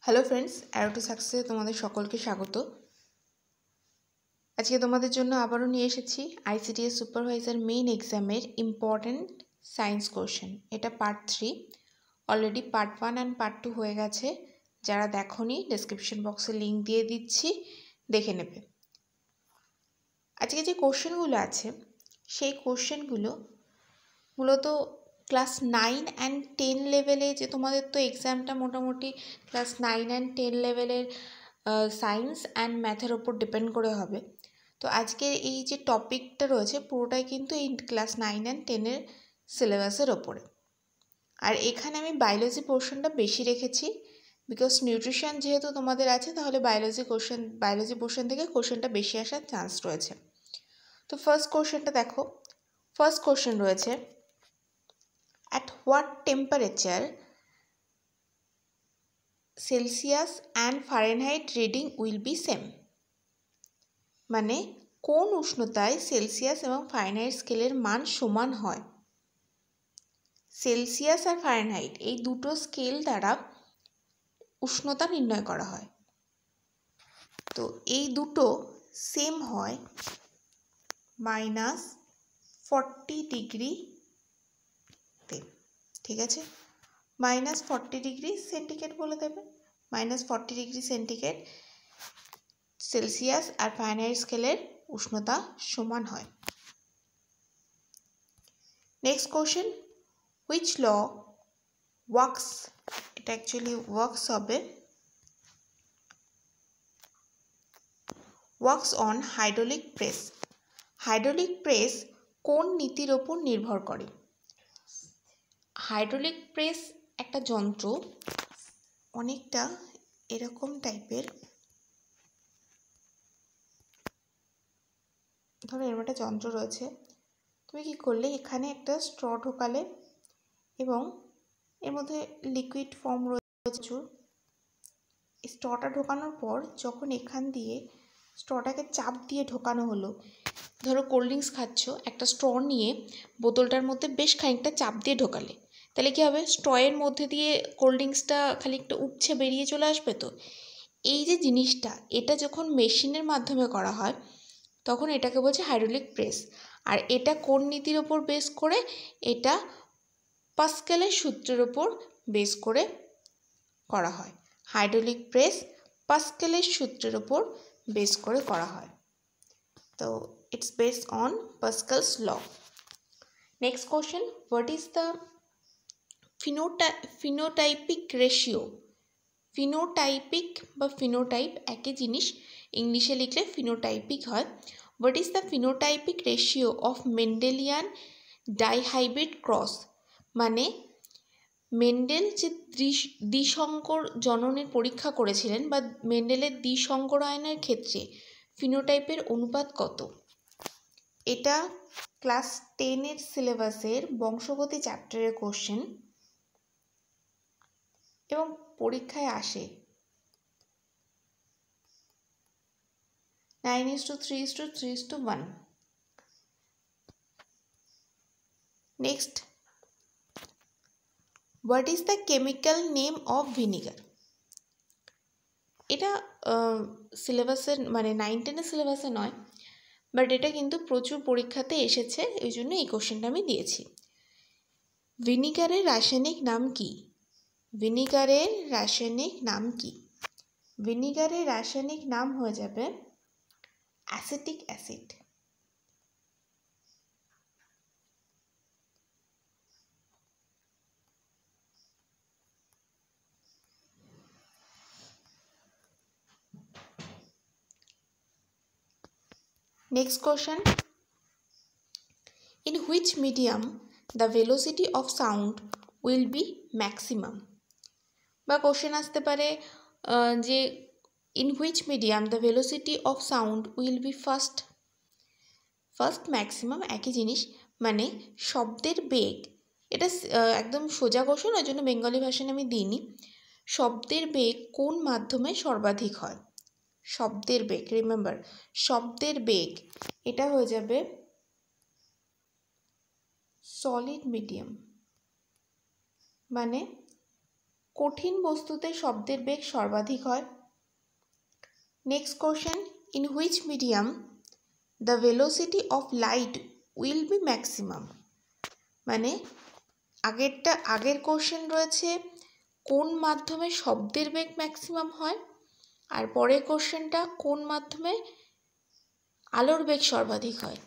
Hello friends, arrow two সাকসেসে তোমাদের সকলকে স্বাগত। আজকে তোমাদের জন্য আবারও নিয়ে এসেছি আইসিডিএস সুপারভাইজার মেইন এক্সামের ইম্পর্ট্যান্ট সায়েন্স কোশ্চেন। এটা part 3। Already part 1 and part 2 হয়ে গেছে। যারা দেখোনি ডেসক্রিপশন বক্সে লিঙ্ক দিয়ে দিচ্ছি, দেখে নেবে। আজকে যে কোশ্চেনগুলো আছে সেই কোশ্চেনগুলো মূলত ক্লাস 9 অ্যান্ড 10 লেভেলে, যে তোমাদের তো এক্সামটা মোটামুটি ক্লাস 9 অ্যান্ড 10 লেভেলের সায়েন্স অ্যান্ড ম্যাথের ওপর ডিপেন্ড করে হবে। তো আজকের এই যে টপিকটা রয়েছে পুরোটাই কিন্তু এই ক্লাস 9 অ্যান্ড 10-এর সিলেবাসের ওপরে। আর এখানে আমি বায়োলজি পোর্শনটা বেশি রেখেছি, বিকজ নিউট্রিশন যেহেতু তোমাদের আছে, তাহলে বায়োলজি পোর্শন থেকে কোশ্চেনটা বেশি আসার চান্স রয়েছে। তো ফার্স্ট কোশ্চেনটা দেখো। ফার্স্ট কোশ্চেন রয়েছে, at what temperature Celsius and Fahrenheit reading will be same? মানে কোন উষ্ণতায় সেলসিয়াস এবং ফারেনহাইট স্কেলের মান সমান হয়। সেলসিয়াস আর ফারেনহাইট এই দুটো স্কেল দ্বারা উষ্ণতা নির্ণয় করা হয়। তো এই দুটো সেম হয় -40 ডিগ্রিতে। ঠিক আছে, -40 ডিগ্রি সেন্টিগ্রেড বলে দেবে। -40 ডিগ্রি সেন্টিগ্রেড সেলসিয়াস আর ফারেনহাইট স্কেলের উষ্ণতা সমান হয়। Next question, which law works, এটা অ্যাকচুয়ালি ওয়ার্কস হবে, works on hydraulic press. Hydraulic press কোন নীতির ওপর নির্ভর করে? হাইড্রোলিক প্রেস একটা যন্ত্র, অনেকটা এরকম টাইপের। ধরো এরকম একটা যন্ত্র রয়েছে, তুমি কি করলে এখানে একটা স্ট্র ঢোকালে এবং এর মধ্যে লিকুইড ফর্ম রয়েছে। স্ট্রটা ঢোকানোর পর যখন এখান দিয়ে স্ট্রটাকে চাপ দিয়ে ঢোকানো হলো, ধরো কোল্ড ড্রিঙ্কস খাচ্ছ, একটা স্ট্র নিয়ে বোতলটার মধ্যে বেশ খানিকটা চাপ দিয়ে ঢোকালে, তাহলে কী হবে? স্ট্রয়ের মধ্যে দিয়ে কোল্ড ড্রিঙ্কসটা খানিকটা উপছে বেরিয়ে চলে আসবে। তো এই যে জিনিসটা, এটা যখন মেশিনের মাধ্যমে করা হয় তখন এটাকে বলছে হাইড্রোলিক প্রেস। আর এটা কোন নীতির ওপর বেস করে? এটা পাস্কেলের সূত্রের ওপর বেস করে করা হয়। হাইড্রোলিক প্রেস পাস্কেলের সূত্রের ওপর বেস করে করা হয়। তো it's based on Pascal's law. Next question, what is the phenotypic ratio? Phenotypic বা ফিনোটাইপ একই জিনিস, ইংলিশে লিখলে ফিনোটাইপিক হয়। What is the phenotypic ratio of Mendelian dihybrid cross? মানে মেন্ডেল যে দ্বিসংকর জননের পরীক্ষা করেছিলেন, বা মেন্ডেলের দ্বিসংকরায়নের ক্ষেত্রে ফিনোটাইপের অনুপাত কত? এটা ক্লাস 10-এর সিলেবাসের বংশগতি চ্যাপ্টারের কোশ্চেন এবং পরীক্ষায় আসে 9:3:3:1। Next, what is the chemical name of vinegar? এটা সিলেবাসের মানে 9-10-এর সিলেবাসে নয়, বাট এটা কিন্তু প্রচুর পরীক্ষাতে এসেছে, এই জন্য এই কোশ্চেনটা আমি দিয়েছি। ভিনিগারের রাসায়নিক নাম কি? ভিনিগারের রাসায়নিক নাম কি? ভিনিগারের রাসায়নিক নাম হয়ে যাবে acetic acid. Next question, in which medium the velocity of sound will be maximum? বা কোশ্চেন আসতে পারে যে in which medium the velocity of sound will be first maximum, একই জিনিস, মানে শব্দের বেগ। এটা একদম সোজা কোশ্চেন, ওই জন্য বেঙ্গলি ভাষায় আমি দিইনি। শব্দের বেগ কোন মাধ্যমে সর্বাধিক হয়? শব্দের বেগ, রিমেম্বার শব্দের বেগ, এটা হয়ে যাবে সলিড মিডিয়াম, মানে কঠিন বস্তুতে শব্দের বেগ সর্বাধিক হয়। Next question, in which medium the velocity of light will be maximum. মানে আগের কোশ্চেন রয়েছে কোন মাধ্যমে শব্দের বেগ ম্যাক্সিমাম হয়, আর পরের কোশ্চেনটা কোন মাধ্যমে আলোর বেগ সর্বাধিক হয়।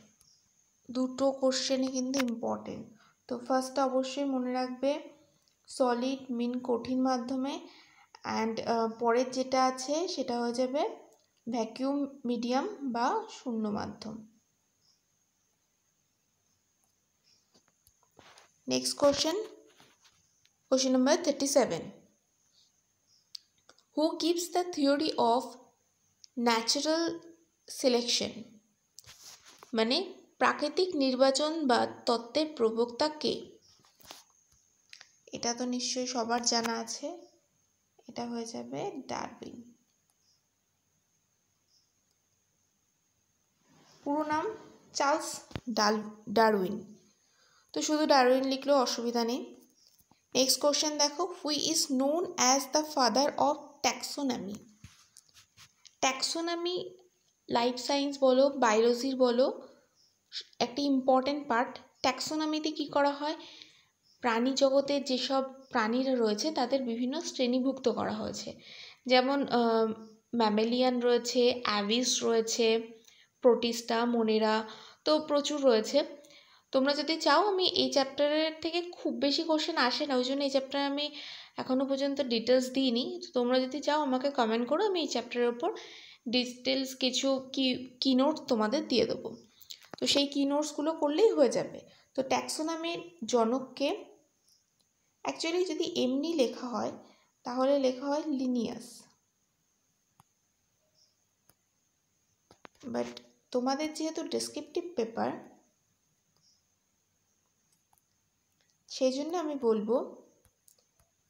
দুটো কোশ্চেনই কিন্তু ইম্পর্টেন্ট। তো ফার্স্টটা অবশ্যই মনে রাখবে সলিড মিন কঠিন মাধ্যমে, অ্যান্ড পরের যেটা আছে সেটা হয়ে যাবে ভ্যাকিউম মিডিয়াম বা শূন্য মাধ্যম। Next question number 37, who gives the theory of natural selection. মানে প্রাকৃতিক নির্বাচন বা তত্ত্বের প্রবক্তা কে? এটা তো নিশ্চয়ই সবার জানা আছে, এটা হয়ে যাবে ডারউইন। পুরো নাম চার্লস ডারউইন। তো শুধু ডারউইন লিখলেও অসুবিধা নেই। নেক্সট কোশ্চেন দেখো, হুই is known as the father of taxonomy. Taxonomy life science বলো বায়োলজির বলো একটি ইম্পর্টেন্ট পার্ট। ট্যাক্সোনমিতে কি করা হয়, প্রাণী জগতের যেসব প্রাণীরা রয়েছে তাদের বিভিন্ন শ্রেণীভুক্ত করা হয়েছে। যেমন ম্যামেলিয়ান রয়েছে, অ্যাভিস রয়েছে, প্রোটিস্টা, মোনেরা, তো প্রচুর রয়েছে। তোমরা যদি চাও, আমি এই চ্যাপ্টারের থেকে খুব বেশি কোশ্চেন আসে না, ওই জন্য এই চ্যাপ্টারে আমি এখনও পর্যন্ত ডিটেলস দিইনি। তোমরা যদি চাও আমাকে কমেন্ট করো, আমি এই চ্যাপ্টারের ওপর ডিটেলস কিছু কি নোট তোমাদের দিয়ে দেবো। তো সেই কি নোটসগুলো করলেই হয়ে যাবে। তো ট্যাক্সোনমির জনককে অ্যাকচুয়ালি যদি এমনি লেখা হয় তাহলে লেখা হয় লিনিয়াস, বাট তোমাদের যেহেতু ডেসক্রিপটিভ পেপার সেই জন্য আমি বলবো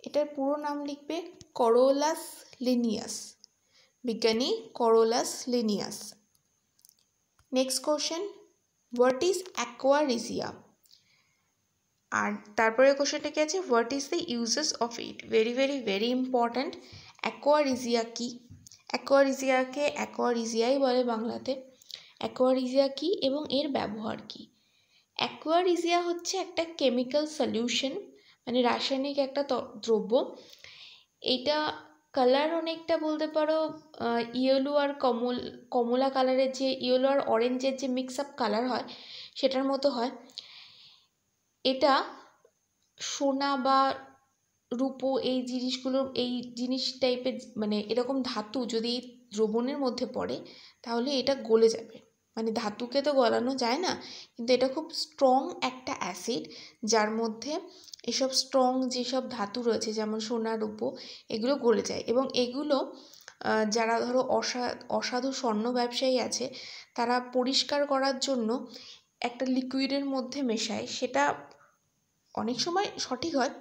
এটার পুরো নাম লিখবে করোলাস লিনিয়াস, বিজ্ঞানী Carolus Linnaeus. Next question, what is aqua regia. আর তারপরে কোশ্চেনটা কি আছে, what is the uses of it. Very very very important. Aqua regia কি? অ্যাকোয়ারিজিয়াকে অ্যাকোয়ারিজিয়াই বলে বাংলাতে। অ্যাকোয়ারিজিয়া কি এবং এর ব্যবহার কি? অ্যাকোয়ারিজিয়া হচ্ছে একটা কেমিক্যাল সলিউশন, মানে রাসায়নিক একটা দ্রব্য। এটা কালার অনেকটা বলতে পারো ইয়েলো আর কমলা কালারের, যে ইয়েলো আর অরেঞ্জের যে মিক্স আপ কালার হয় সেটার মতো হয়। এটা সোনা বা রূপো এই জিনিসগুলো, এই জিনিস টাইপের, মানে এরকম ধাতু যদি দ্রবণের মধ্যে পড়ে তাহলে এটা গলে যাবে। মানে ধাতুকে তো গলানো যায় না, কিন্তু এটা খুব স্ট্রং একটা অ্যাসিড, যার মধ্যে এসব স্ট্রং যেসব ধাতু রয়েছে যেমন সোনা রূপো এগুলো গলে যায়। এবং এগুলো যারা ধরো অসাধু স্বর্ণ ব্যবসায়ী আছে তারা পরিষ্কার করার জন্য একটা লিকুইডের মধ্যে মেশায়, সেটা অনেক সময় সঠিক হয়,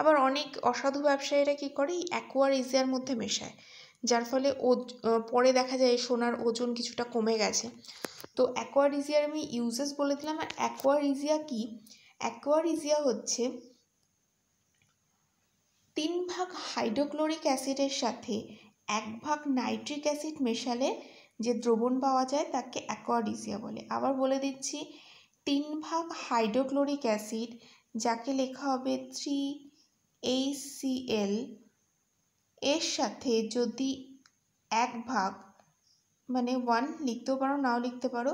আবার অনেক অসাধু ব্যবসায়ীরা কী করে অ্যাকোয়ারিজিয়ার মধ্যে মেশায়, যার ফলে পরে দেখা যায় সোনার ওজন কিছুটা কমে গেছে। তো অ্যাকোয়ারিজিয়ার আমি ইউজেস বলে দিলাম। আর অ্যাকোয়ারিজিয়া কি? অ্যাকোয়ারিজিয়া হচ্ছে 3 ভাগ হাইড্রোক্লোরিক অ্যাসিডের সাথে 1 ভাগ নাইট্রিক অ্যাসিড মেশালে যে দ্রবণ পাওয়া যায় তাকে অ্যাকোয়ারিজিয়া বলে। আবার বলে দিচ্ছি, 3 ভাগ হাইড্রোক্লোরিক অ্যাসিড যাকে লেখা হবে 3HCl এর সাথে যদি 1 ভাগ, মানে 1 লিখতেও পারো নাও লিখতে পারো,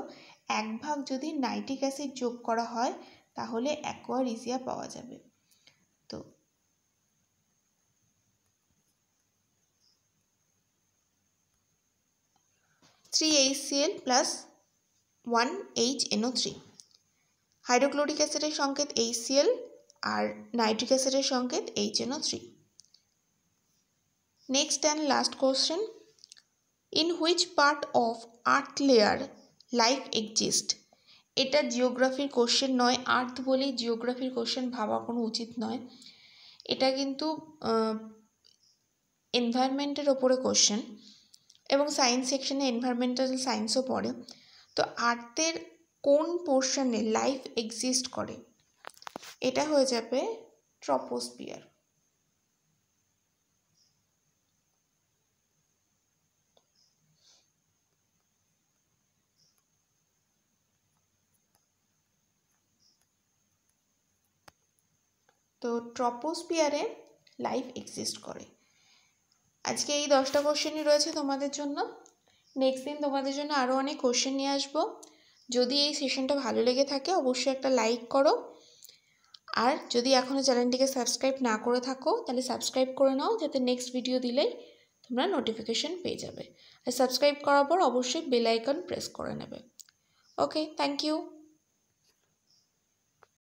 1 ভাগ যদি নাইট্রিক অ্যাসিড যোগ করা হয় তাহলে অ্যাকোয়ারিজিয়া পাওয়া যাবে। তো (3HCl + 1HNO3) হাইড্রোক্লোরিক অ্যাসিডের সংকেত HCl আর নাইট্রিক অ্যাসিডের সংকেত HNO3। Next and last question, in which part of earth layer life exist. এটা জিওগ্রাফির কোশ্চেন নয়, আর্থ বলেই জিওগ্রাফির কোশ্চেন ভাবা কোনো উচিত নয়। এটা কিন্তু এনভায়রনমেন্টের ওপরে কোশ্চেন, এবং সায়েন্স সেকশনে এনভায়রনমেন্টাল সায়েন্সও পড়ে। তো আর্থের কোন পোর্শনে লাইফ এক্সিস্ট করে? এটা হয়ে যাবে ট্রপোস্ফিয়ার। তো ট্রপোস্ফিয়ারে লাইফ এক্সিস্ট করে। আজকে এই 10টা কোশ্চেনই রয়েছে তোমাদের জন্য। নেক্সট দিন তোমাদের জন্য আরও অনেক কোশ্চেন নিয়ে আসবো। যদি এই সেশনটা ভালো লেগে থাকে অবশ্যই একটা লাইক করো, আর যদি এখনও চ্যানেলটিকে সাবস্ক্রাইব না করে থাকো তাহলে সাবস্ক্রাইব করে নাও, যাতে নেক্সট ভিডিও দিলেই তোমরা নোটিফিকেশন পেয়ে যাবে। আর সাবস্ক্রাইব করার পর অবশ্যই বেল আইকন প্রেস করে নেবে। ওকে, থ্যাংক ইউ।